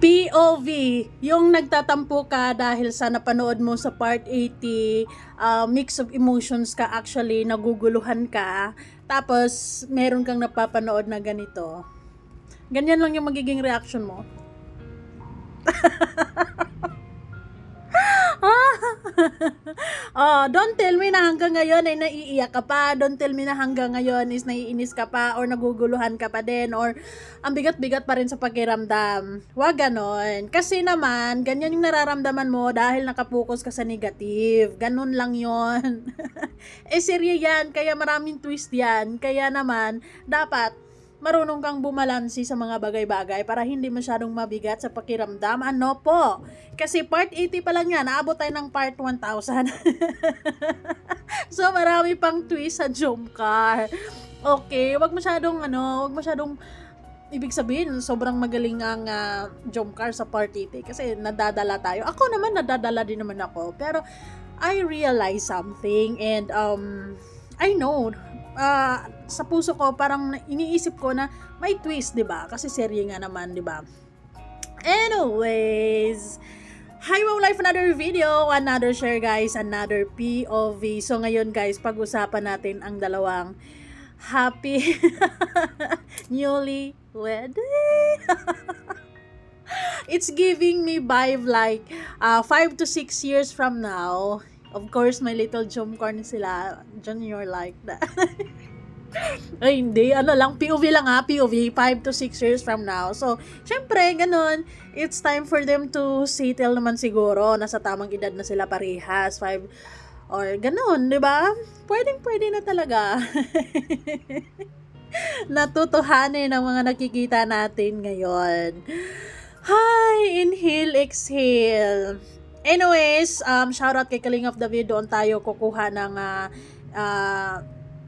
POV, yung nagtatampo ka dahil sa napanood mo sa part 80, mix of emotions ka actually, naguguluhan ka, tapos meron kang napapanood na ganito. Ganyan lang yung magiging reaction mo. Oh, don't tell me na hanggang ngayon ay naiiyak ka pa. Don't tell me na hanggang ngayon is naiinis ka pa or naguguluhan ka pa din or ang bigat-bigat pa rin sa pakiramdam. Huwag ganon. Kasi naman, ganyan yung nararamdaman mo dahil nakapokus ka sa negative. Ganon lang yon. Serye yan. Kaya maraming twist yan. Kaya naman, dapat marunong kang bumalansi sa mga bagay-bagay para hindi masyadong mabigat sa pakiramdam. Ano po? Kasi part 80 pa lang yan, naabot tayo ng part 1,000. So, marami pang twist sa Jomcar. Okay, wag masyadong ibig sabihin, sobrang magaling ang Jomcar sa part 80 kasi nadadala tayo. Ako naman, nadadala din naman ako. Pero, I realize something and I know, sa puso ko parang iniisip ko na may twist, 'di ba? Kasi serye nga naman, 'di ba? Anyways, hi Wow Life, another video, another share guys, another POV. So ngayon guys, pag-usapan natin ang dalawang happy newly wed. It's giving me vibe like 5 to 6 years from now. Of course, my little Jomcar na sila. Junior like that. Ay, hindi. Ano lang, POV lang ha. POV, 5 to 6 years from now. So, syempre, ganun. It's time for them to settle naman siguro. Nasa tamang edad na sila parehas. 5 or ganun, di ba? Pwedeng-pwede na talaga. Natutuhanin ang mga nakikita natin ngayon. Hi! Inhale, exhale. Anyways, shoutout kay Kalingap David. Doon tayo kukuha ng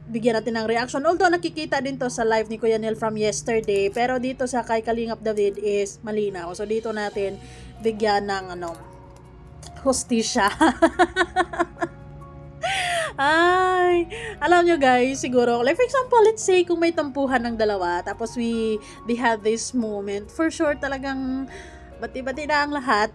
bigyan natin ng reaction. Although nakikita din to sa live ni Kuya Nel from yesterday, pero dito sa kay Kalingap David is malinaw. So dito natin bigyan ng hustisya. Ay, alam nyo guys, siguro, like for example, let's say kung may tampuhan ng dalawa, tapos they had this moment, for sure talagang bati-bati na ang lahat.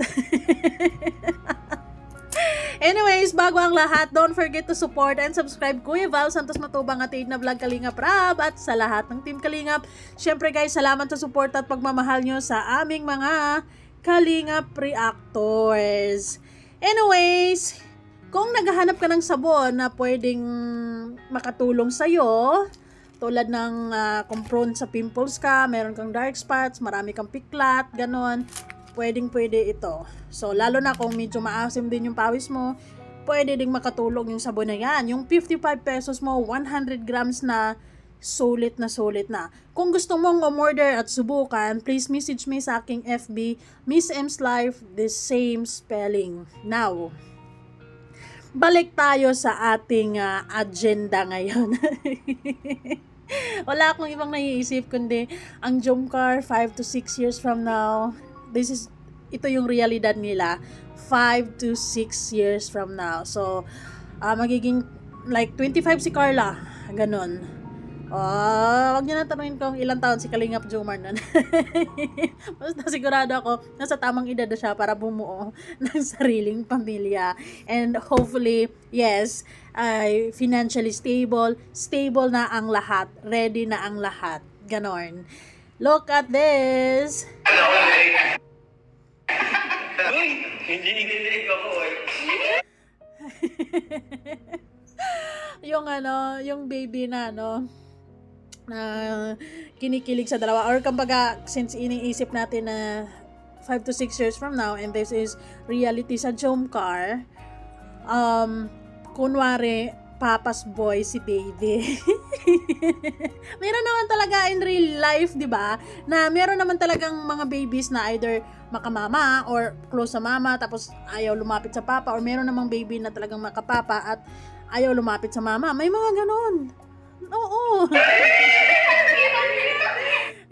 Anyways, bago ang lahat, don't forget to support and subscribe Kuya Val Santos Matubang at na Vlog Kalingap Rab at sa lahat ng Team Kalingap. Syempre guys, salamat sa support at pagmamahal nyo sa aming mga Kalingap Reactors. Anyways, kung naghahanap ka ng sabon na pwedeng makatulong sa'yo, tulad ng kung prone sa pimples ka, meron kang dark spots, marami kang piklat, ganon, pwedeng-pwede ito. So, lalo na kung medyo maasim din yung pawis mo, pwede ding makatulong yung sabon na yan. Yung 55 pesos mo, 100 grams na, sulit na sulit na. Kung gusto mong umorder at subukan, please message me sa aking FB, Miss M's Life, the same spelling. Now, balik tayo sa ating agenda ngayon. Wala akong ibang naiisip kundi ang Jomcar 5 to 6 years from now. Ito yung realidad nila 5 to 6 years from now. So, magiging like 25 si Carla. Ganon. Wag niyo na tanungin kung ilang taon si Kalingap Jomar nun. Basta sigurado ako, nasa tamang edad na siya para bumuo ng sariling pamilya. And hopefully, yes, financially stable na ang lahat, ready na ang lahat. Ganon. Look at this! Hindi ako yung baby na kinikilig sa dalawa or kumbaga since iniisip natin na 5 to 6 years from now and this is reality sa Jomcar, kunwari papa's boy si baby. Meron naman talaga in real life, 'di ba? Na meron naman talagang mga babies na either makamama or close sa mama tapos ayaw lumapit sa papa, or meron namang baby na talagang makapapa at ayaw lumapit sa mama. May mga ganon. Oo.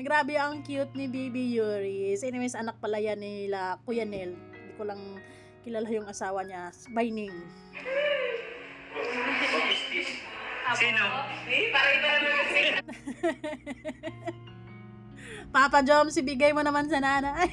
Grabe, ang cute ni Baby Yuris. Anyways, anak pala yan nila Kuya Nel. Hindi ko lang kilala yung asawa niya by name. Sino? Parang ito na Papa Joms, ibigay mo naman sa nanay.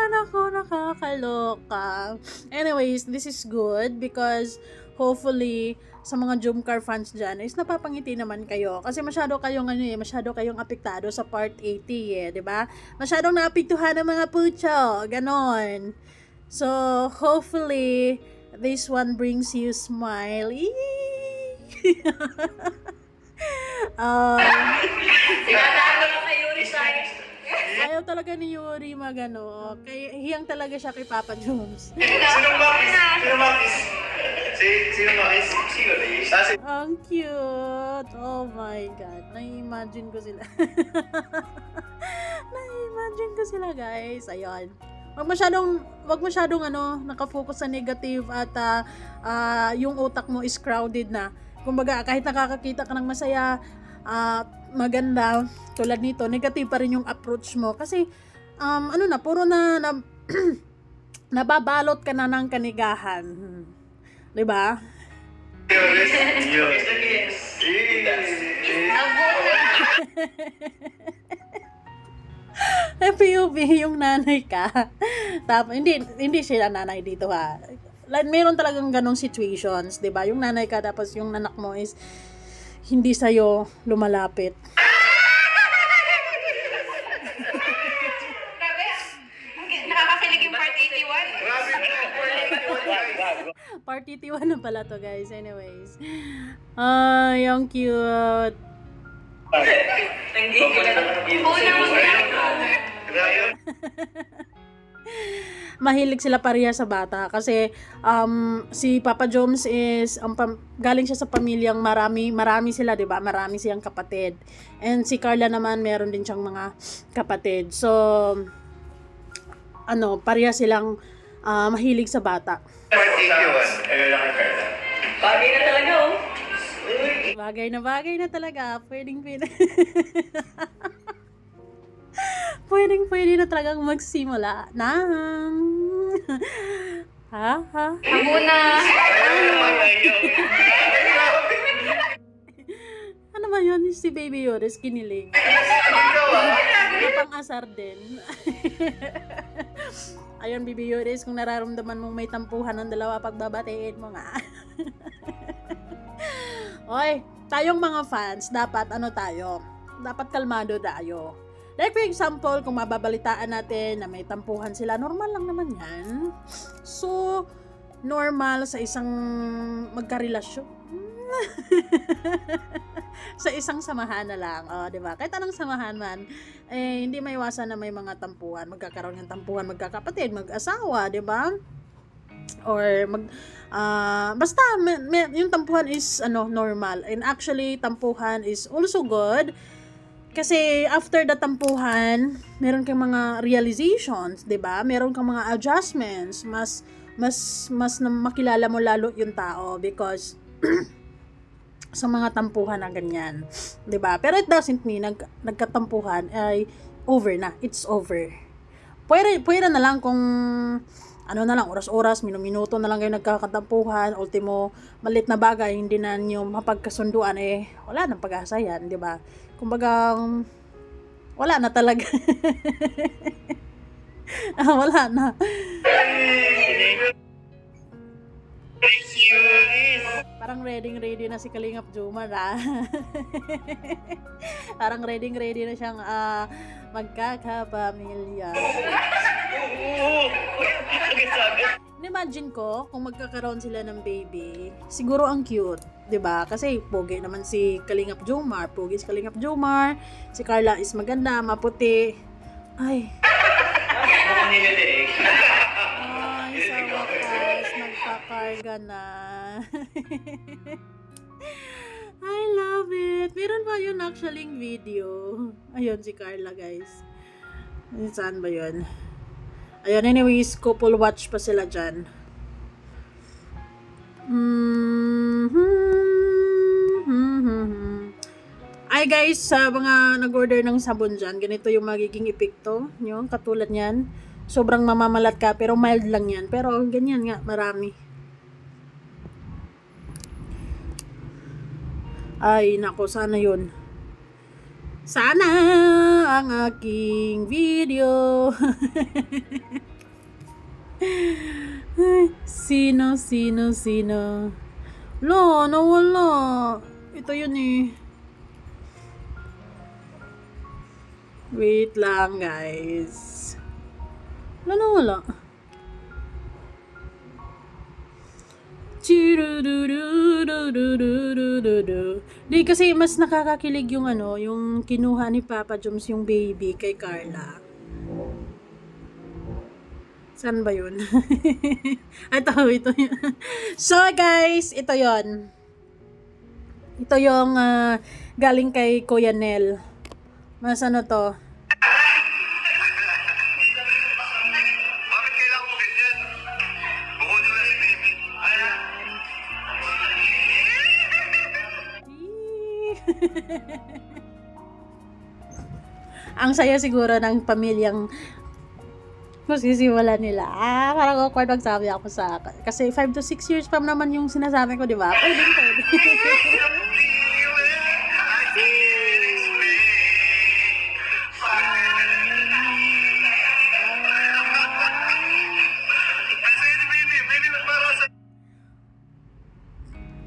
Nako, nakakaloka. Anyways, this is good because hopefully sa mga Jumcar fans dyan is napapangiti naman kayo. Kasi masyado kayong apektado sa part 80 eh, di ba? Masyadong naapektuhan ng mga pucho, ganon. So, hopefully, this one brings you smile. Ayaw talaga ni Yuri magano. Kaya hiyang talaga siya kay Papa Jones. Sino makis? Ang cute. Oh my God. Nai-imagine ko sila. Nai-imagine ko sila, guys. Ayun. Wag masyadong nakafocus sa negative at yung utak mo is crowded na. Kumbaga, kahit nakakakita ka ng masaya, maganda, tulad nito, negative pa rin yung approach mo. Kasi, puro na nababalot ka na ng kanigahan. Diba? POV yung nanay ka. Tapos, hindi sila nanay dito ha. Like, meron talagang ganong situations, diba? Yung nanay ka, tapos yung anak mo is hindi sa'yo lumalapit. Nakakakilig yung part 81. Part 81 na pala to, guys. Anyways. Ay, ang cute. Mahilig sila pareha sa bata kasi si Papa Joms is galing siya sa pamilyang marami sila, 'di ba? Marami siyang kapatid. And si Carla naman meron din siyang mga kapatid. So pareha silang mahilig sa bata. Bagay na talaga, oh. Bagay na talaga. Pwede. Pwede na talagang magsimula ng Hamuna. Ano ba yun? Si Baby Yoris kinilig. Napang-asar din. Ayun, Baby Yoris, kung nararamdaman mong may tampuhan ng dalawa, pagbabatiin mo nga. Oy, tayong mga fans, dapat dapat kalmado tayo. Like for example, kung mababalitaan natin na may tampuhan sila, normal lang naman yan. So, normal sa isang magkarelasyon. Sa isang samahan na lang. Di ba? Kahit anong samahan man, hindi maiwasan na may mga tampuhan. Magkakaroon ng tampuhan, magkakapatid, mag-asawa, di ba? Or basta yung tampuhan is normal. And actually, tampuhan is also good. Kasi after the tampuhan, meron kang mga realizations, 'di ba? Meron kang mga adjustments, mas na makilala mo lalo yung tao because sa mga tampuhan na ganyan, 'di ba? Pero it doesn't mean nagkatampuhan ay over na. It's over. Pwede na lang kung oras-oras, minuto na lang kayo nagkakatampuhan, ultimo malit na bagay, hindi na niyo mapagkasunduan, wala nang pag-asa yan, di ba? Kumbaga, wala na talaga. Wala na. Parang ready na si Kalingap Jomar, Parang ready na siyang magkakapamilya. Imagine ko kung magkakaroon sila ng baby, siguro ang cute, 'di ba? Kasi pogi naman si Kalingap Jomar, si Carla is maganda, maputi. Ay, sa wakas, nagpakarga na. I love it. Meron pa yun actually video. Ayun si Carla, guys. Saan ba yun? Ayun, anyways, couple watch pa sila dyan. Ay guys, sa mga nag-order ng sabon dyan, ganito yung magiging epekto. Yung katulad nyan. Sobrang mamamalat ka, pero mild lang yan. Pero ganyan nga, marami. Ay, nako, sana yun. Sana ang aking video. Sino? Lo, nawala. Ito yun eh. Wait lang, guys. Nawala. Di kasi mas nakakakilig yung yung kinuha ni Papa Joms yung baby kay Carla. Saan ba yun? ito yun. So guys, ito yon. Ito yung galing kay Kuya Nel. Mas to? Bakit kailangan mo ganyan? Bukod na si baby. Ang saya siguro ng pamilyang masisiwala nila. Parang awkward magsabi ako sa kasi 5 to 6 years pa naman yung sinasabi ko, di ba? Pwede.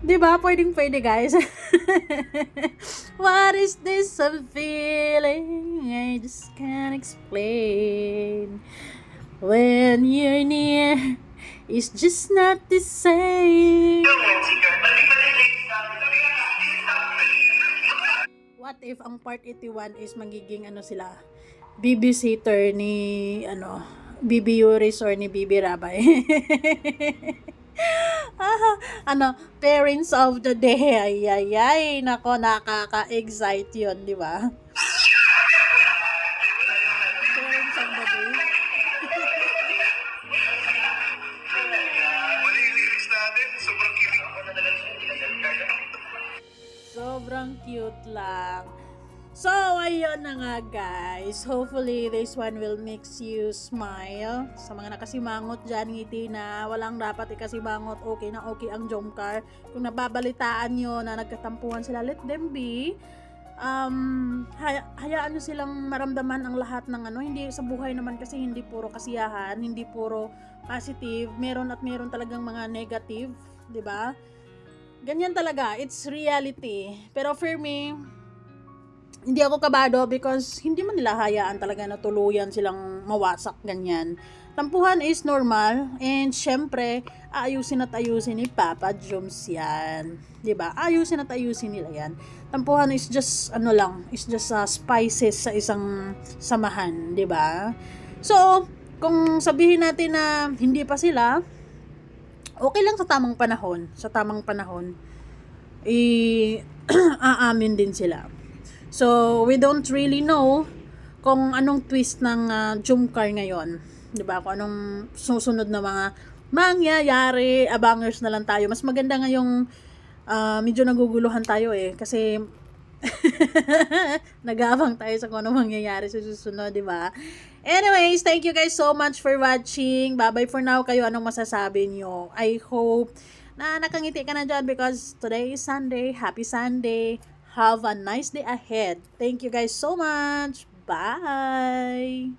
Di ba? Pwede guys. What is this I'm feeling? I just can't explain. When you're near, it's just not the same. What if ang part 81 is magiging sila? Babysitter ni Bibi Yuris or ni Bibi Rabay. Parents of the day. Ay, nako, nakaka-excite yun, di ba? Parents of the day. Mali yung lyrics natin. Sobrang kilig. Sobrang cute lang. So, ayun na nga guys. Hopefully, this one will makes you smile. Sa mga nakasimangot dyan, ngiti na walang dapat ikasimangot, okay na okay ang Jomcar. Kung nababalitaan nyo na nagkatampuhan sila, let them be. Hayaan nyo silang maramdaman ang lahat ng hindi sa buhay naman kasi hindi puro kasiyahan, hindi puro positive. Meron at meron talagang mga negative, di ba? Ganyan talaga, it's reality. Pero for me, hindi ako kabado because hindi man nila hayaan talaga na tuluyan silang mawasak ganyan. Tampuhan is normal and syempre ayusin ni Papa Joms yan. 'Di ba? Ayusin nila yan. Tampuhan is just is just spices sa isang samahan, 'di ba? So, kung sabihin natin na hindi pa sila, okay lang sa tamang panahon. Aamin din sila. So, we don't really know kung anong twist ng Jomcar ngayon. 'Di ba? Kung anong susunod na mga mangyayari, abangers na lang tayo. Mas maganda ngayong medyo naguguluhan tayo kasi nag-aabang tayo sa kung anong mangyayari sa susunod, 'di ba? Anyways, thank you guys so much for watching. Bye-bye for now. Kayo anong masasabi niyo? I hope na nakangiti ka na dyan because today is Sunday. Happy Sunday. Have a nice day ahead. Thank you guys so much. Bye!